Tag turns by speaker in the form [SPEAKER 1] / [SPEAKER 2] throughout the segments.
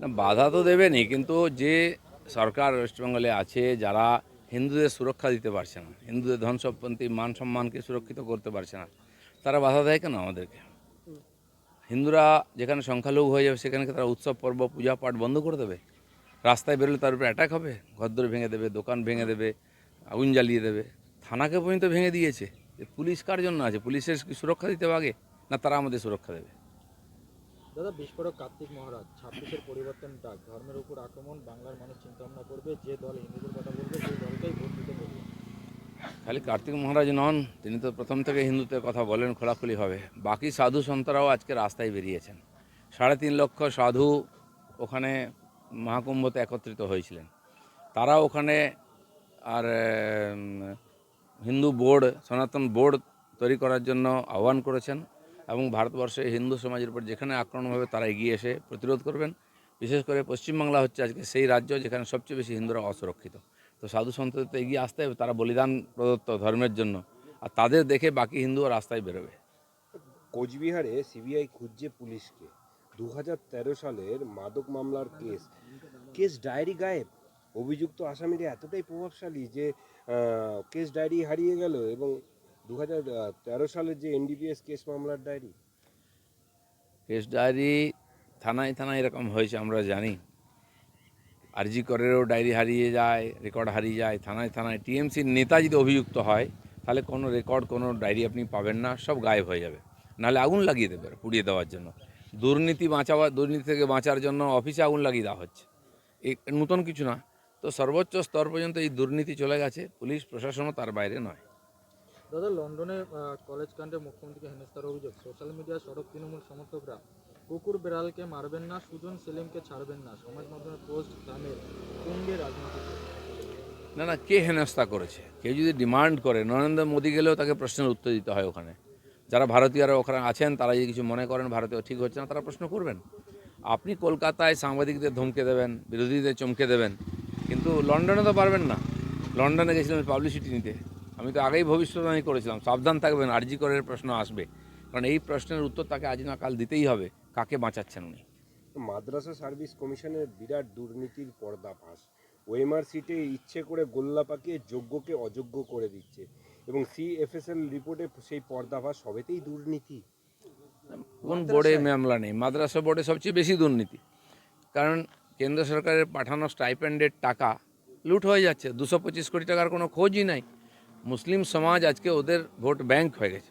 [SPEAKER 1] না, বাধা তো দেবেনই, কিন্তু যে সরকার ওয়েস্টবেঙ্গলে আছে, যারা হিন্দুদের সুরক্ষা দিতে পারছে না, হিন্দুদের ধন সম্পত্তি মান সম্মানকে সুরক্ষিত করতে পারছে না, তারা বাধা দেয় কেন আমাদেরকে? হিন্দুরা যেখানে সংখ্যালঘু হয়ে যাবে সেখানে কি তারা উৎসব পর্ব পূজা পাঠ বন্ধ করে দেবে? রাস্তায় বেরোলে তার উপরে অ্যাটাক হবে, ঘরদোর ভেঙে দেবে, দোকান ভেঙে দেবে, আগুন জ্বালিয়ে দেবে। থানাকে পর্যন্ত ভেঙে দিয়েছে। পুলিশ কার জন্য আছে? পুলিশের কি সুরক্ষা দিতে হবে আগে, না তারা আমাদের সুরক্ষা দেবে?
[SPEAKER 2] দাদা, বিস্ফোরক কার্তিক মহারাজ 26-এর পরিবর্তন ডাক, ধর্মের উপর আক্রমণ, বাংলার মানুষ চিন্তা ভাবনা করবে, যে দল হিন্দুদের কথা বলবে সেই দলকেই ভোট দিতে বলবে।
[SPEAKER 1] খালি কার্তিক মহারাজ নন, তিনি তো প্রথম থেকে হিন্দুত্বের কথা বলেন খোলাখুলিভাবে। বাকি সাধু সন্তরাও আজকে রাস্তায় বেরিয়েছেন। 3.5 লক্ষ সাধু ওখানে মহাকুম্ভতে একত্রিত হয়েছিলেন। তারা ওখানে আর হিন্দু বোর্ড, সনাতন বোর্ড তৈরি করার জন্য আহ্বান করেছেন, এবং ভারতবর্ষে হিন্দু সমাজের উপর যেখানে আক্রমণ হবে তারা এগিয়ে এসে প্রতিরোধ করবেন। বিশেষ করে পশ্চিমবাংলা হচ্ছে আজকে সেই রাজ্য যেখানে সবচেয়ে বেশি হিন্দুরা অসুরক্ষিত। তো সাধু সন্তদের তো এগিয়ে আসতে হবে, তারা বলিদান প্রদত্ত ধর্মের জন্য, আর তাদের দেখে বাকি হিন্দুও রাস্তায় বেরোবে।
[SPEAKER 3] কোচবিহারে সিবিআই খুঁজছে পুলিশকে। 2013 সালের মাদক মামলার কেস ডায়েরি গায়েব। অভিযুক্ত আসামিরা এতটাই প্রভাবশালী যে কেস ডায়েরি হারিয়ে গেল, এবং 2013 সালের যে এনডিপিএস কেস মামলার ডায়েরি।
[SPEAKER 1] কেস ডায়েরি থানায় থানায় এরকম হয়েছে আমরা জানি। আরজি করেরও ডায়েরি হারিয়ে যায়, রেকর্ড হারিয়ে যায় থানায় থানায়। টিএমসির নেতা যদি অভিযুক্ত হয় তাহলে কোনো রেকর্ড, কোনো ডায়েরি আপনি পাবেন না, সব গায়েব হয়ে যাবে। নাহলে আগুন লাগিয়ে দেবে পুড়িয়ে দেওয়ার জন্য। দুর্নীতি থেকে বাঁচার জন্য অফিসে আগুন লাগিয়ে দেওয়া হচ্ছে। এই নতুন কিছু না। তো সর্বোচ্চ স্তর পর্যন্ত এই দুর্নীতি চলে গেছে, পুলিশ প্রশাসনও তার বাইরে নয়।
[SPEAKER 2] দাদা, লন্ডনে কলেজ কাণ্ডে মুখ্যমন্ত্রীকে হেনস্থার অভিযোগ, সোশ্যাল মিডিয়ায় সড়ক তৃণমূল সমর্থকরা কুকুর বেড়ালকে মারবেন না, সুজন সেলিমকে ছাড়বেন না, সমাজ মাধ্যমে পোস্ট গ্রামের তুঙ্গে রাজনীতি।
[SPEAKER 1] না না, কে হেনস্থা করেছে? কেউ যদি ডিমান্ড করে, নরেন্দ্র মোদী গেলেও তাকে প্রশ্নের উত্তর দিতে হয় ওখানে। যারা ভারতীয়রা ওখানে আছেন তারা যদি কিছু মনে করেন ভারতীয় ঠিক হচ্ছে না, তারা প্রশ্ন করবেন। আপনি কলকাতায় সাংবাদিকদের ধমকে দেবেন, বিরোধীদের চমকে দেবেন, কিন্তু লন্ডনে তো পারবেন না। লন্ডনে গেছিলাম পাবলিসিটি নিতে। আমি তো আগেই ভবিষ্যৎবাণী করেছিলাম, সাবধান থাকবেন, আরজি করের প্রশ্ন আসবে। কারণ এই প্রশ্নের উত্তর তাকে আজ না কাল দিতেই হবে, কাকে বাঁচাচ্ছেন উনি।
[SPEAKER 3] মাদ্রাসা সার্ভিস কমিশনের বিরাট দুর্নীতির পর্দাফাঁস। ওএমআর সিটে ইচ্ছে করে গোল্লা পাকিয়ে যোগ্যকে অযোগ্য করে দিচ্ছে, এবং সিএফএসএল রিপোর্টে সেই পর্দাফাঁস, সবেতেই দুর্নীতি।
[SPEAKER 1] কোন বোর্ডে মামলা নেই? মাদ্রাসা বোর্ডে সবচেয়ে বেশি দুর্নীতি। কারণ কেন্দ্র সরকারের পাঠানো স্টাইপেন্ডের টাকা লুট হয়ে যাচ্ছে। 225 কোটি টাকার কোনো খোঁজই নাই। মুসলিম সমাজ আজকে ওদের ভোট ব্যাংক হয়ে গেছে।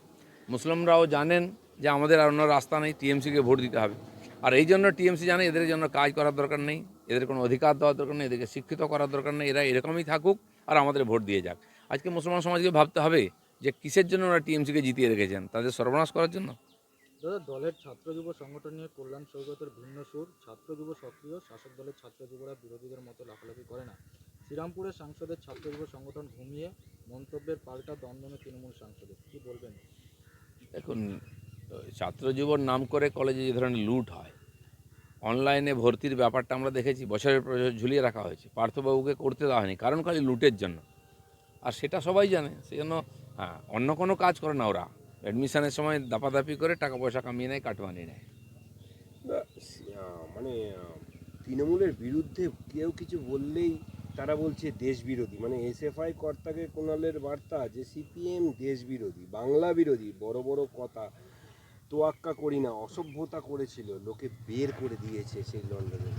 [SPEAKER 1] মুসলিমরাও জানেন যে আমাদের আর অন্য রাস্তা নেই, টিএমসিকে ভোট দিতে হবে। আর এই জন্য টিএমসি জানে এদের জন্য কাজ করার দরকার নেই, এদের কোনো অধিকার দেওয়ার দরকার নেই, এদেরকে শিক্ষিত করার দরকার নেই, এরা এরকমই থাকুক আর আমাদের ভোট দিয়ে যাক। আজকে মুসলমান সমাজকে ভাবতে হবে যে কিসের জন্য ওরা টিএমসিকে জিতিয়ে রেখেছেন, তাদের সর্বনাশ করার জন্য।
[SPEAKER 2] দাদা, দলের ছাত্র যুব সংগঠন নিয়ে কল্যাণ সৌগতের ভিন্ন সুর, ছাত্র যুব সক্রিয়, শাসক দলের ছাত্র যুবরা বিরোধীদের মতো লাফালাফি করে না। শ্রীরামপুরের সাংসদের ছাত্র যুব সংগঠন ঘুমিয়ে, মন্তব্যের পাল্টা দমদমে তৃণমূল সাংসদের, কি বলবেন?
[SPEAKER 1] দেখুন, ছাত্র জীবন নাম করে কলেজে যে ধরনের লুট হয়, অনলাইনে ভর্তির ব্যাপারটা আমরা দেখেছি, বছরের পর বছর ঝুলিয়ে রাখা হয়েছে, পার্থবাবুকে করতে দেওয়া হয়নি, কারণ খালি লুটের জন্য। আর সেটা সবাই জানে, সেই জন্য হ্যাঁ, অন্য কোনো কাজ করে না ওরা। অ্যাডমিশনের সময় দাপাদাপি করে টাকা পয়সা কামিয়ে নেয়, কাটমানি নেয়।
[SPEAKER 3] মানে তৃণমূলের বিরুদ্ধে কেউ কিছু বললেই তারা বলছে দেশ বিরোধী। মানে এসএফআই কর্তাকে কোনালের বার্তা যে সিপিএম দেশ বিরোধী, বাংলা বিরোধী, বড় বড় কথা তোয়াক্কা করি না, অসভ্যতা করেছিল, লোকে বের করে দিয়েছে সেই লন্ডনে।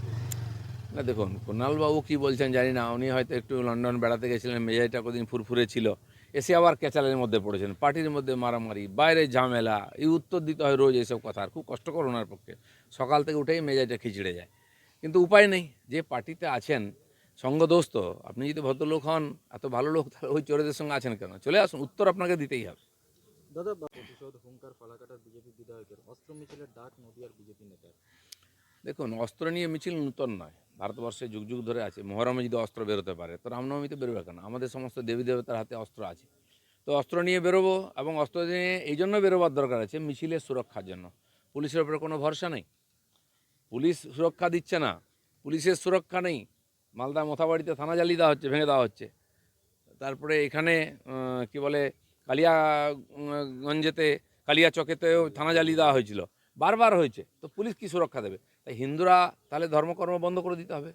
[SPEAKER 1] না দেখুন, কুণালবাবু কী বলছেন জানি না, উনি হয়তো একটু লন্ডন বেড়াতে গেছিলেন, মেজাজটা কদিন ফুরফুরে ছিল, এসে আবার ক্যাচালের মধ্যে পড়েছেন, পার্টির মধ্যে মারামারি, বাইরে ঝামেলা, এই উত্তর দিতে হয় রোজ এইসব কথা, আর খুব কষ্টকর ওনার পক্ষে। সকাল থেকে উঠেই মেজাজটা খিচড়ে যায়, কিন্তু উপায় নেই। যে পার্টিতে আছেন, সঙ্গদোস্ত, আপনি যদি ভদ্রলোক হন, এত ভালো লোক, তাহলে ওই চোরেদের সঙ্গে আছেন কেন? চলে আসুন, উত্তর আপনাকে দিতেই হবে।
[SPEAKER 2] দাদা, প্রতিশোধ হুঙ্কার ফালাকাটার বিজেপি বিধায়কের, অস্ত্র মিছিলের ডাক নদিয়ার বিজেপি নেতার।
[SPEAKER 1] দেখুন, অস্ত্র নিয়ে মিছিল নূতন নয়, ভারতবর্ষে যুগ যুগ ধরে আছে। মহরমে যদি অস্ত্র বেরোতে পারে, তো রামনবমীতে বেরোবে কেন? আমাদের সমস্ত দেবী দেবতার হাতে অস্ত্র আছে। তো অস্ত্র নিয়ে বেরোবো, এবং অস্ত্র নিয়ে এই জন্য বেরোবার দরকার আছে মিছিলের সুরক্ষার জন্য। পুলিশের উপরে কোনো ভরসা নেই, পুলিশ সুরক্ষা দিচ্ছে না, পুলিশের সুরক্ষা নেই। মালদা মোথাবাড়িতে থানা জ্বালিয়ে দেওয়া হচ্ছে, ভেঙে দেওয়া হচ্ছে। তারপরে এখানে কি বলে, কালিয়াগঞ্জেতে, কালিয়া চকেতেও থানা জ্বালিয়ে দেওয়া হয়েছিল, বারবার হয়েছে। তো পুলিশ কি সুরক্ষা দেবে? তাই হিন্দুরা তাহলে ধর্মকর্ম বন্ধ করে দিতে হবে,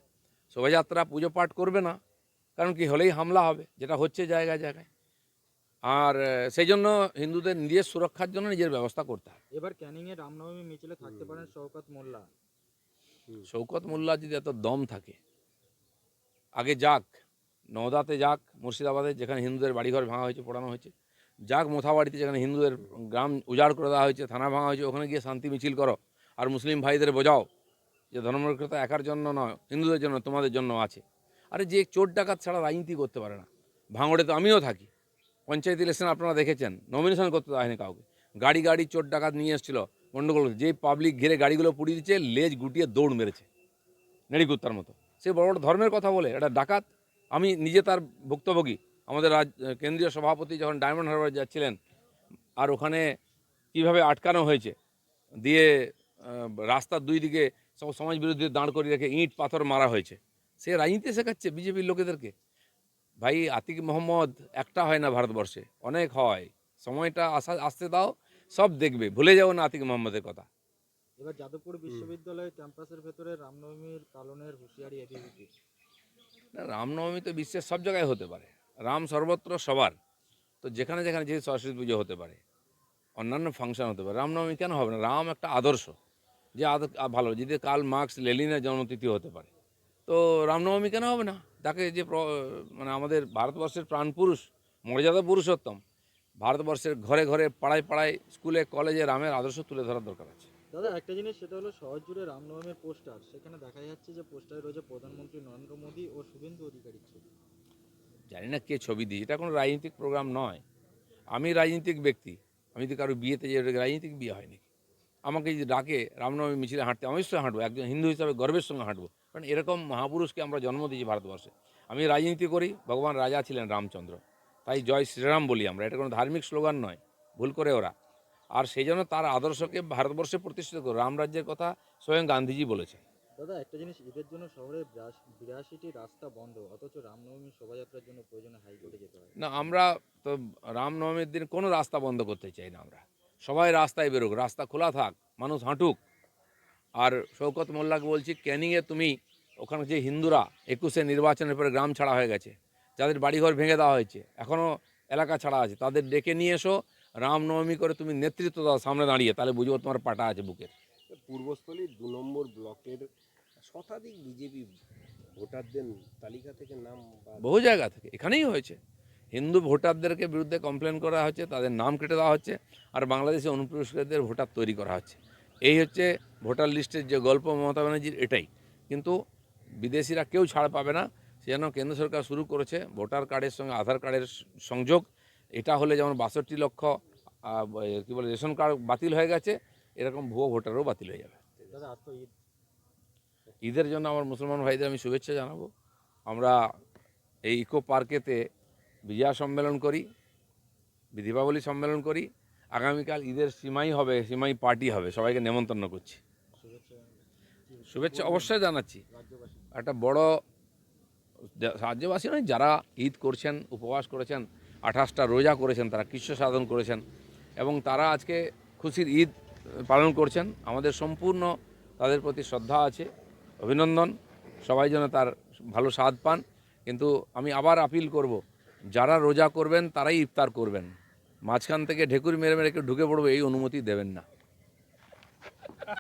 [SPEAKER 1] শোভাযাত্রা পুজো পাঠ করবে না, কারণ কি হলেই হামলা হবে, যেটা হচ্ছে জায়গায় জায়গায়। আর সেই জন্য হিন্দুদের নিজের সুরক্ষার জন্য নিজের ব্যবস্থা করতে হবে।
[SPEAKER 2] এবার ক্যানিংয়ে রামনবমী মিছিলে থাকতে পারেন শওকত মোল্লা।
[SPEAKER 1] শৌকত মোল্লা যদি এত দম থাকে, আগে যাক, নওদাতে যাক, মুর্শিদাবাদে যেখানে হিন্দুদের বাড়িঘর ভাঙা হয়েছে, পোড়ানো হয়েছে, যাক মোথাবাড়িতে যেখানে হিন্দুদের গ্রাম উজাড় করে দেওয়া হয়েছে, থানা ভাঙা হয়েছে, ওখানে গিয়ে শান্তি মিছিল করো আর মুসলিম ভাইদের বোঝাও যে ধর্মনিরপেক্ষতা একার জন্য নয়, হিন্দুদের জন্য, তোমাদের জন্য আছে। আরে যে চোর ডাকাত ছাড়া রাজনীতি করতে পারে না। ভাঙড়ে তো আমিও থাকি, পঞ্চায়েত ইলেকশন আপনারা দেখেছেন, নমিনেশন করতে দেওয়া হয়নি কাউকে, গাড়ি গাড়ি চোর ডাকাত নিয়ে এসেছিলো, গণ্ডগোল, যে পাবলিক ঘিরে গাড়িগুলো পুড়িয়ে দিচ্ছে, লেজ গুটিয়ে দৌড় মেরেছে নেড়িকুত্তার মতো। সে বড় বড় ধর্মের কথা বলে এটা ডাকাত। আমি নিজে তার ভুক্তভোগী। আমাদের কেন্দ্রীয় সভাপতি যখন ডায়মন্ড হারবার যাচ্ছিলেন, আর ওখানে কিভাবে আটকানো হয়েছে, দিয়ে রাস্তার দুই দিকে সব সমাজ বিরোধী দাঁড় করিয়ে রেখে ইঁট পাথর মারা হয়েছে। সে রাজনীতি শেখাচ্ছে বিজেপির লোকেদেরকে। ভাই, আতিক মোহাম্মদ একটা হয় না ভারতবর্ষে, অনেক হয়। সময়টা আসতে দাও, সব দেখবে, ভুলে যাও না আতিক মোহাম্মদের কথা।
[SPEAKER 2] এবার যাদবপুর বিশ্ববিদ্যালয় ক্যাম্পাসের ভেতরে রামনবমীর পালনের হুঁশিয়ারি এবিভিপির।
[SPEAKER 1] না, রামনবমী তো বিশ্বের সব জায়গায় হতে পারে, রাম সর্বত্র সবার। তো যেখানে যেখানে যে সরস্বতী পুজো হতে পারে, অন্যান্য ফাংশন হতে পারে, রামনবমী কেন হবে না? রাম একটা আদর্শ, যে ভালো, যদি কার্ল মার্কস লেনিনের জন্মতিথি হতে পারে, তো রামনবমী কেন হবে না? তাকে যে মানে আমাদের ভারতবর্ষের প্রাণপুরুষ, মর্যাদা পুরুষোত্তম, ভারতবর্ষের ঘরে ঘরে পাড়ায় পাড়ায় স্কুলে কলেজে রামের আদর্শ তুলে ধরার দরকার আছে।
[SPEAKER 2] দাদা একটা জিনিস, সেটা হলো শহর জুড়ে রামনবমীর পোস্টার, সেখানে দেখা যাচ্ছে যে পোস্টারে রয়েছে প্রধানমন্ত্রী নরেন্দ্র মোদী ও শুভেন্দু অধিকারীর ছবি।
[SPEAKER 1] জানি না কে ছবি দিই, এটা কোনো রাজনৈতিক প্রোগ্রাম নয়। আমি রাজনৈতিক ব্যক্তি, আমি তো কারো বিয়েতে যে রাজনৈতিক বিয়ে হয়নি। আমাকে যদি ডাকে রামনবমী মিছিলে হাঁটতে, আমি অবশ্যই হাঁটবো, একজন হিন্দু হিসাবে গর্বের সঙ্গে হাঁটবো, কারণ এরকম মহাপুরুষকে আমরা জন্ম দিয়েছি ভারতবর্ষে। আমি রাজনীতি করি, ভগবান রাজা ছিলেন রামচন্দ্র, তাই জয় শ্রীরাম বলি আমরা, এটা কোনো ধার্মিক স্লোগান নয়, ভুল করে ওরা। আর সেই জন্য তার আদর্শকে ভারতবর্ষে প্রতিষ্ঠিত করে, রামরাজ্যের কথা স্বয়ং গান্ধীজি বলেছেন।
[SPEAKER 2] দাদা একটা জিনিস, ঈদের জন্য শহরে 82টি রাস্তা বন্ধ, অথচ রামনবমীর শোভাযাত্রার জন্য প্রয়োজনে হাইকোর্টে যেতে হয়।
[SPEAKER 1] না, আমরা তো রামনবমীর দিন কোনো রাস্তা বন্ধ করতে চাই না। আমরা সবাই রাস্তায় বেরোক, রাস্তা খোলা থাক, মানুষ হাঁটুক। আর শওকত মোল্লাকে বলছি, ক্যানিংয়ে তুমি, ওখানে যে হিন্দুরা 21-এ নির্বাচনের পরে গ্রাম ছাড়া হয়ে গেছে, যাদের বাড়িঘর ভেঙে দেওয়া হয়েছে, এখনও এলাকা ছাড়া আছে, তাদের ডেকে নিয়ে এসো, রামনবমী করে তুমি নেতৃত্ব দাও সামনে দাঁড়িয়ে, তাহলে বুঝবো তোমার পাটা আছে বুকের।
[SPEAKER 3] পূর্বস্থলীর 2 নম্বর ব্লকের শতাধিক বিজেপি ভোটারদের তালিকা থেকে নাম বাদ।
[SPEAKER 1] বহু জায়গা থেকে এখানেই হয়েছে, হিন্দু ভোটারদেরকে বিরুদ্ধে কমপ্লেন করা হচ্ছে, তাদের নাম কেটে দেওয়া হচ্ছে, আর বাংলাদেশে অনুপ্রবেশকারীদের ভোটার তৈরি করা হচ্ছে। এই হচ্ছে ভোটার লিস্টের যে গল্প মমতা ব্যানার্জির, এটাই। কিন্তু বিদেশিরা কেউ ছাড় পাবে না, সেজন্য কেন্দ্র সরকার শুরু করেছে ভোটার কার্ডের সঙ্গে আধার কার্ডের সংযোগ। এটা হলে যেমন 62 লক্ষ কী বলে রেশন কার্ড বাতিল হয়ে গেছে, এরকম ভুয়ো ভোটারও বাতিল হয়ে যাবে।
[SPEAKER 2] দাদা আজ তো ঈদ,
[SPEAKER 1] ঈদের জন্য আমার মুসলমান ভাইদের আমি শুভেচ্ছা জানাবো। আমরা এই ইকো পার্কেতে বিজয়া সম্মেলন করি, দীপাবলি সম্মেলন করি, আগামীকাল ঈদের সিমাই হবে, সিমাই পার্টি হবে, সবাইকে নেমন্তন্ন করছি।
[SPEAKER 2] শুভেচ্ছা।
[SPEAKER 1] শুভেচ্ছা অবশ্যই জানাচ্ছি।
[SPEAKER 2] রাজ্যবাসী
[SPEAKER 1] একটা বড় রাজ্যবাসী নয়, যারা ঈদ করছেন, উপবাস করেছেন, 28টা রোজা করেছেন, তারা কৃষ্ণ সাধন করেছেন এবং তারা আজকে খুশির ঈদ পালন করছেন, আমাদের সম্পূর্ণ তাদের প্রতি শ্রদ্ধা আছে, অভিনন্দন। সবাই যেন তার ভালো স্বাদ পান। কিন্তু আমি আবার আপিল করব, যারা রোজা করবেন তারাই ইফতার করবেন, মাঝখান থেকে ঢেকুর মেরে মেরে কেউ ঢুকে পড়বে এই অনুমতি দেবেন না।